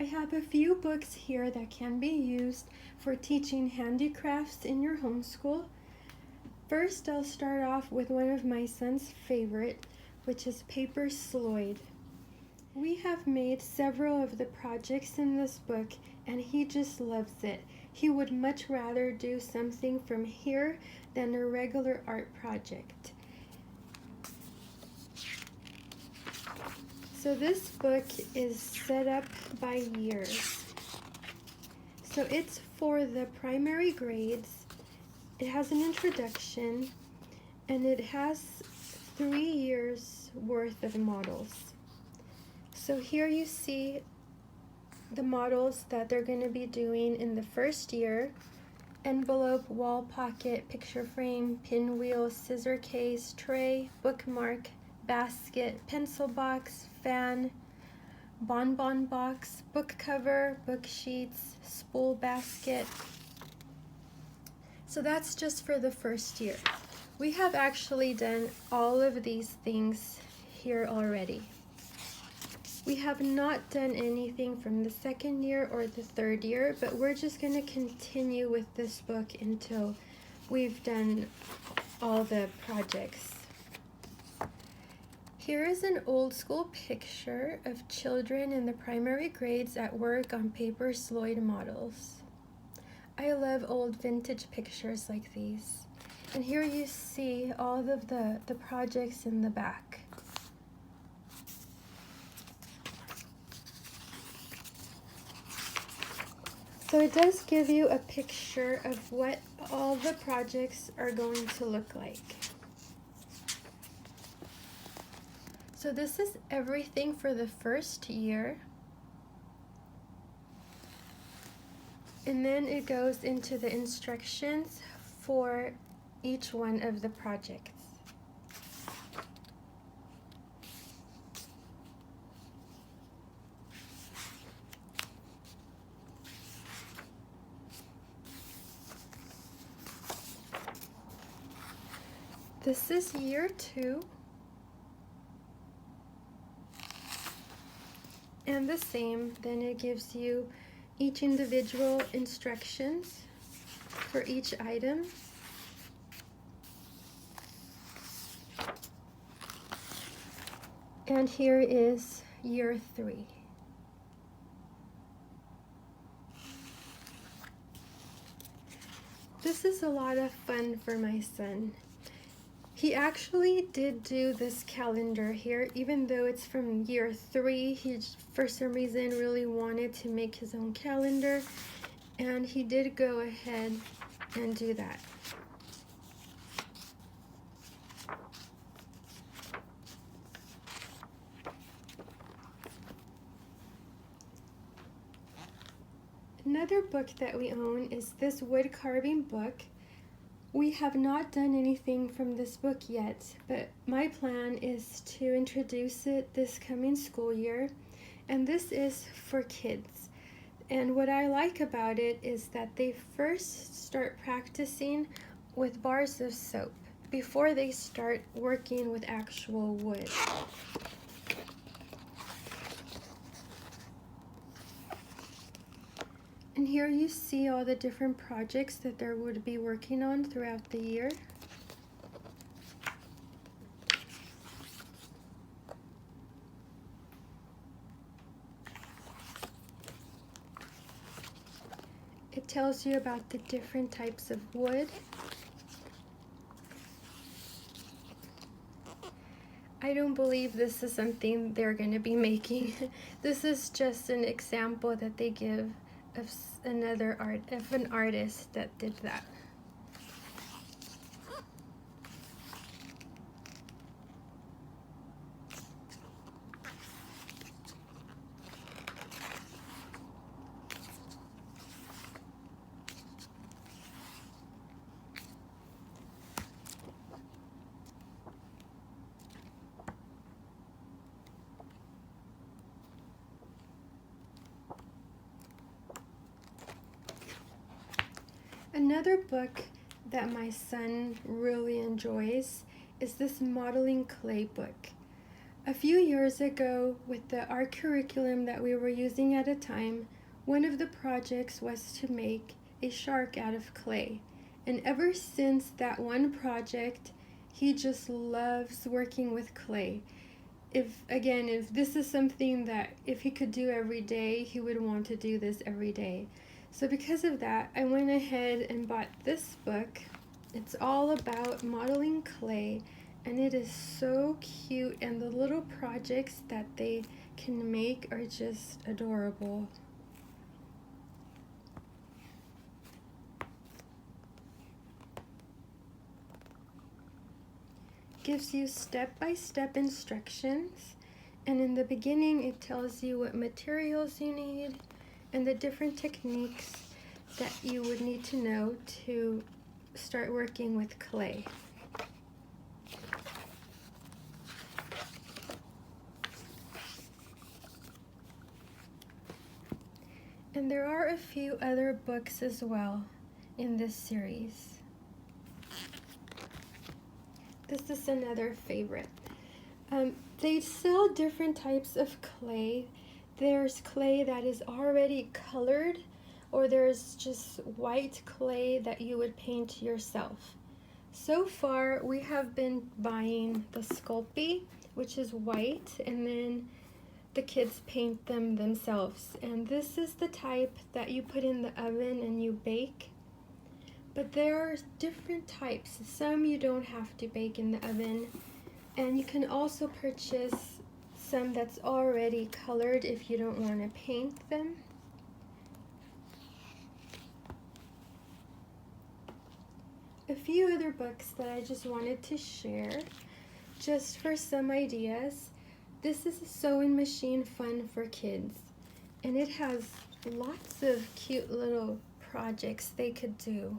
I have a few books here that can be used for teaching handicrafts in your homeschool. First, I'll start off with one of my son's favorite, which is paper Sloyd. We have made several of the projects in this book and he just loves it. He would much rather do something from here than a regular art project. So this book is set up by years. So it's for the primary grades. It has an introduction and it has 3 years worth of models. So here you see the models that they're going to be doing in the first year: envelope, wall pocket, picture frame, pinwheel, scissor case, tray, bookmark, basket, pencil box, fan, bonbon box, book cover, book sheets, spool basket. So that's just for the first year. We have actually done all of these things here already. We have not done anything from the second year or the third year, but we're just going to continue with this book until we've done all the projects. Here is an old school picture of children in the primary grades at work on paper Sloyd models. I love old vintage pictures like these. And here you see all of the projects in the back. So it does give you a picture of what all the projects are going to look like. So this is everything for the first year. And then it goes into the instructions for each one of the projects. This is year 2. And the same, then it gives you each individual instructions for each item. And here is year 3. This is a lot of fun for my son. He actually did do this calendar here, even though it's from year 3. He, for some reason, really wanted to make his own calendar, and he did go ahead and do that. Another book that we own is this wood carving book. We have not done anything from this book yet, but my plan is to introduce it this coming school year, and this is for kids. And what I like about it is that they first start practicing with bars of soap before they start working with actual wood. And here you see all the different projects that they would be working on throughout the year. It tells you about the different types of wood. I don't believe this is something they're going to be making. This is just an example that they give of an artist that did that. Another book that my son really enjoys is this modeling clay book. A few years ago, with the art curriculum that we were using at a time, one of the projects was to make a shark out of clay. And ever since that one project, he just loves working with clay. If this is something that if he could do every day, he would want to do this every day. So because of that, I went ahead and bought this book. It's all about modeling clay, and it is so cute, and the little projects that they can make are just adorable. Gives you step-by-step instructions, and in the beginning it tells you what materials you need and the different techniques that you would need to know to start working with clay. And there are a few other books as well in this series. This is another favorite. They sell different types of clay. There's clay that is already colored, or there's just white clay that you would paint yourself. So far, we have been buying the Sculpey, which is white, and then the kids paint them themselves. And this is the type that you put in the oven and you bake. But there are different types. Some you don't have to bake in the oven, and you can also purchase some that's already colored if you don't want to paint them. A few other books that I just wanted to share, just for some ideas. This is a sewing machine fun for kids, and it has lots of cute little projects they could do.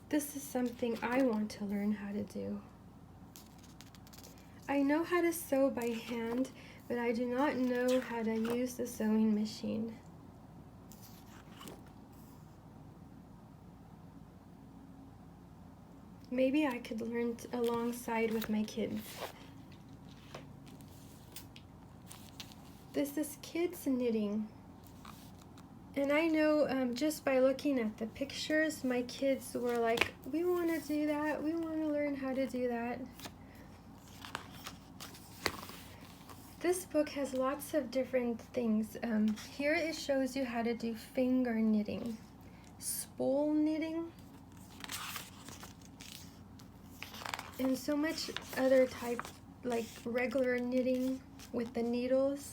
This is something I want to learn how to do. I know how to sew by hand, but I do not know how to use the sewing machine. Maybe I could learn alongside with my kids. This is kids knitting. And I know just by looking at the pictures, my kids were like, we want to do that, we want to learn how to do that. This book has lots of different things. Here it shows you how to do finger knitting, spool knitting, and so much other type, like regular knitting with the needles.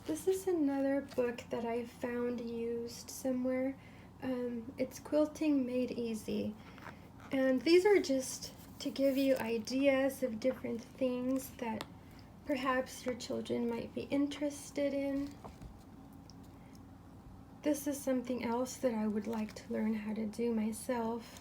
This is another book that I found used somewhere. It's Quilting Made Easy. And these are just to give you ideas of different things that perhaps your children might be interested in. This is something else that I would like to learn how to do myself.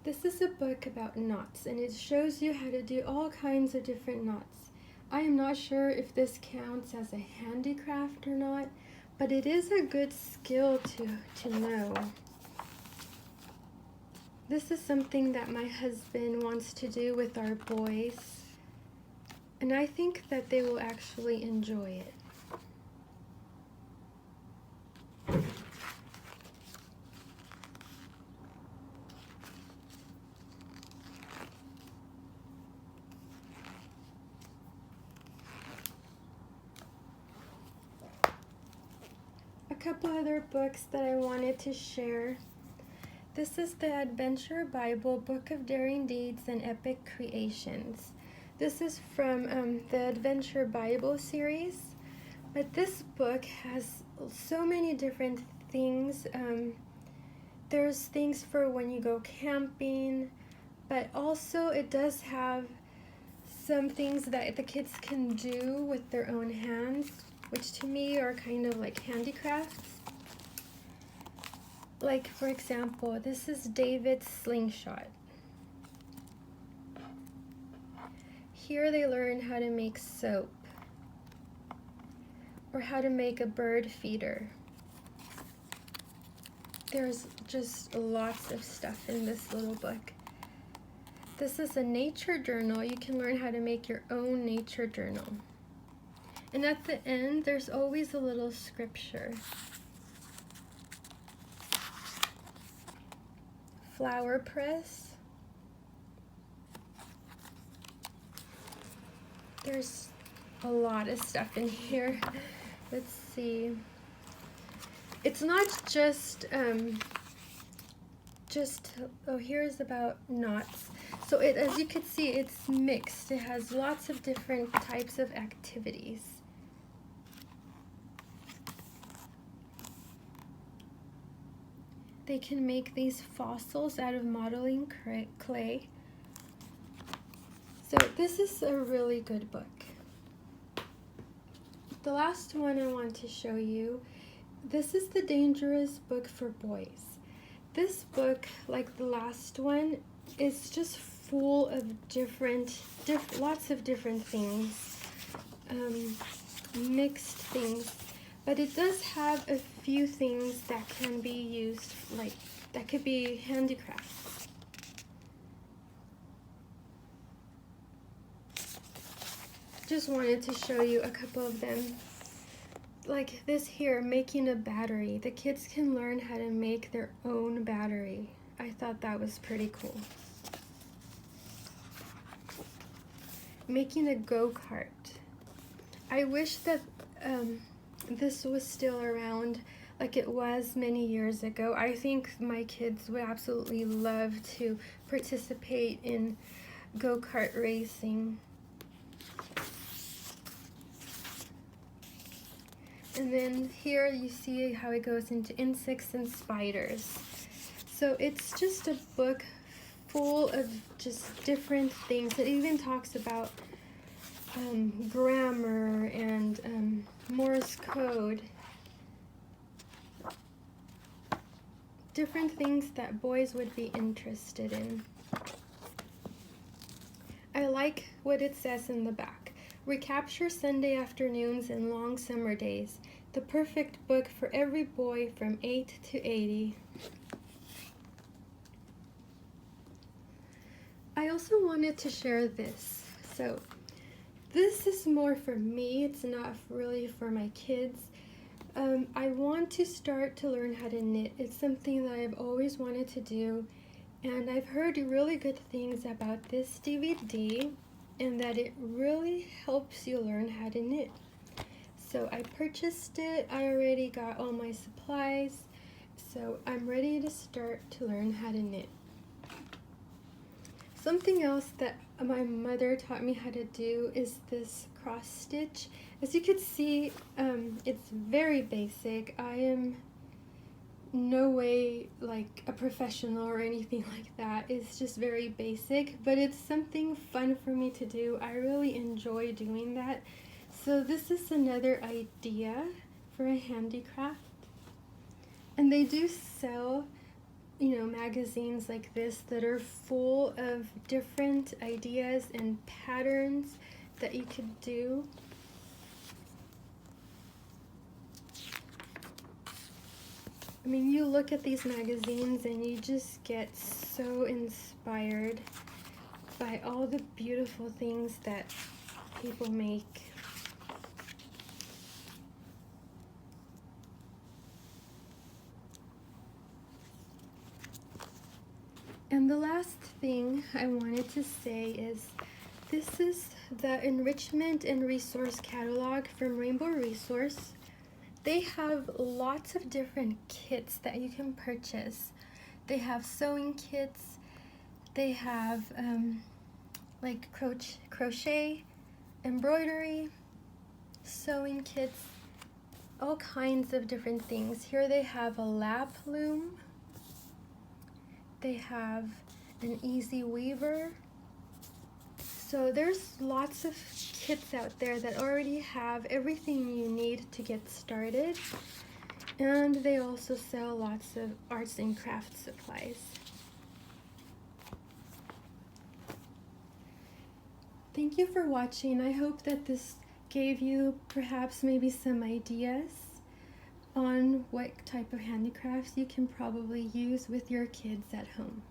This is a book about knots, and it shows you how to do all kinds of different knots. I am not sure if this counts as a handicraft or not, but it is a good skill to know. This is something that my husband wants to do with our boys, and I think that they will actually enjoy it. A couple other books that I wanted to share. This is the Adventure Bible, Book of Daring Deeds and Epic Creations. This is from the Adventure Bible series. But this book has so many different things. There's things for when you go camping, but also it does have some things that the kids can do with their own hands, which to me are kind of like handicrafts. Like, for example, this is David's slingshot. Here they learn how to make soap, or how to make a bird feeder. There's just lots of stuff in this little book. This is a nature journal. You can learn how to make your own nature journal. And at the end, there's always a little scripture. Flower press. There's a lot of stuff in here. Let's see. It's not just, oh, here's about knots. So as you can see, it's mixed. It has lots of different types of activities. They can make these fossils out of modeling clay. So this is a really good book. The last one I want to show you, this is The Dangerous Book for Boys. This book, like the last one, is just full of lots of different things, mixed things. But it does have a few things that can be used, like, that could be handicrafts. Just wanted to show you a couple of them. Like this here, making a battery. The kids can learn how to make their own battery. I thought that was pretty cool. Making a go-kart. I wish that this was still around like it was many years ago. I think my kids would absolutely love to participate in go-kart racing. And then here you see how it goes into insects and spiders. So it's just a book full of just different things. It even talks about grammar and Morse code. Different things that boys would be interested in. I like what it says in the back. Recapture Sunday afternoons and long summer days. The perfect book for every boy from 8 to 80. I also wanted to share this. So this is more for me. It's not really for my kids. I want to start to learn how to knit. It's something that I've always wanted to do. And I've heard really good things about this DVD and that it really helps you learn how to knit. So I purchased it. I already got all my supplies. So I'm ready to start to learn how to knit. Something else that my mother taught me how to do is this cross stitch. As you can see, it's very basic. I am no way like a professional or anything like that. It's just very basic, but it's something fun for me to do. I really enjoy doing that. So this is another idea for a handicraft. And they do sell, you know, magazines like this that are full of different ideas and patterns that you could do. I mean, you look at these magazines and you just get so inspired by all the beautiful things that people make. And the last thing I wanted to say is this is the Enrichment and Resource Catalog from Rainbow Resource. They have lots of different kits that you can purchase. They have sewing kits, they have like crochet, embroidery, sewing kits, all kinds of different things. Here they have a lap loom. They have an easy weaver. So there's lots of kits out there that already have everything you need to get started. And they also sell lots of arts and crafts supplies. Thank you for watching. I hope that this gave you perhaps maybe some ideas on what type of handicrafts you can probably use with your kids at home.